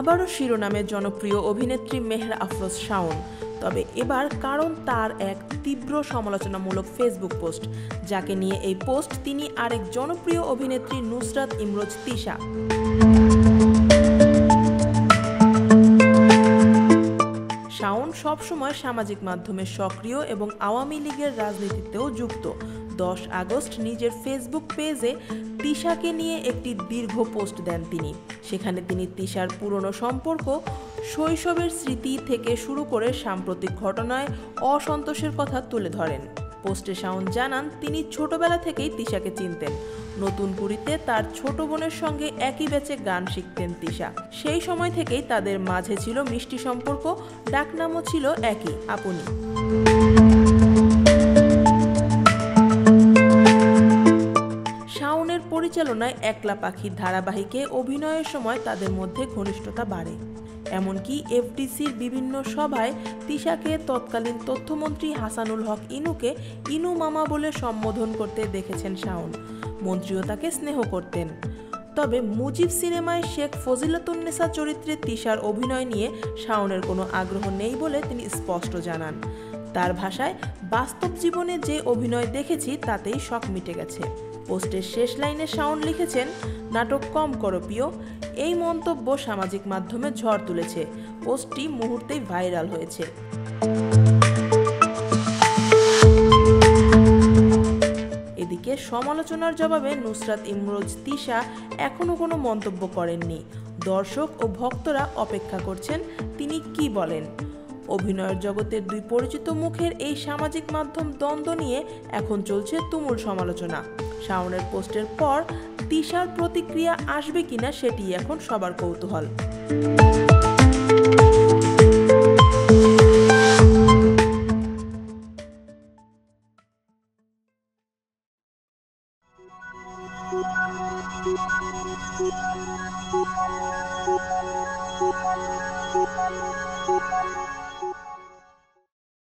আবারও শিরোনামে জনপ্রিয় অভিনেত্রী মেহরা আফরোজ শাওন, তবে এবার কারণ তার এক তীব্র সমালোচনামূলক ফেসবুক পোস্ট, যাকে নিয়ে এই পোস্ট তিনি আরেক জনপ্রিয় অভিনেত্রী নুসরাত ইমরোজ তিশা। শাওন সবসময় সামাজিক মাধ্যমে সক্রিয় এবং আওয়ামী লীগের রাজনীতিতেও যুক্ত। 10 আগস্ট নিজের ফেসবুক পেজে তিশাকে নিয়ে একটি দীর্ঘ পোস্ট দেন তিনি। সেখানে তিনি তিশার পুরনো সম্পর্ক, শৈশবের স্মৃতি থেকে শুরু করে সাম্প্রতিক ঘটনায় অসন্তোষের কথা তুলে ধরেন। পোস্টে শাওন জানান তিনি ছোটবেলা থেকেই তিশাকে চিনতেন। নতুন কুড়িতে তার ছোট বোনের সঙ্গে একই ব্যাচে গান শিখতেন তিশা। সেই সময় থেকেই তাদের মাঝে ছিল মিষ্টি সম্পর্ক, ডাকনামও ছিল একই, আপনি। শাওনের পরিচালনায় একলা পাখি ধারাবাহিকে অভিনয়ের সময় তাদের মধ্যে ঘনিষ্ঠতা বাড়ে। এমনকি এফডিসির বিভিন্ন সভায় তিশাকে তৎকালীন তথ্যমন্ত্রী হাসানুল হক ইনুকে ইনু মামা বলে সম্বোধন করতে দেখেছেন শাওন। মন্ত্রীও তাকে স্নেহ করতেন। তবে মুজিব সিনেমায় শেখ ফজিলাতুন্নেসা চরিত্রে তিশার অভিনয় নিয়ে শাওনের কোনো আগ্রহ নেই বলে তিনি স্পষ্ট জানান। তার ভাষায়, বাস্তব জীবনে যে অভিনয় দেখেছি তাতেই শখ মিটে গেছে। পোস্টের শেষ লাইনে শাওন লিখেছেন, নাটক কম করো প্রিয়। এই মন্তব্য সামাজিক মাধ্যমে ঝড় তুলেছে। পোস্টটি মুহূর্তেই ভাইরাল হয়েছে। এদিকে সমালোচনার জবাবে নুসরাত ইমরোজ তিশা এখনো কোনো মন্তব্য করেননি। দর্শক ও ভক্তরা অপেক্ষা করছেন তিনি কি বলেন। অভিনয়ের জগতের দুই পরিচিত মুখের এই সামাজিক মাধ্যম দ্বন্দ্ব নিয়ে এখন চলছে তুমুল সমালোচনা। শাওনের পোস্টের পর তিশার প্রতিক্রিয়া আসবে কিনা সেটি এখন সবার কৌতূহল। Thank you.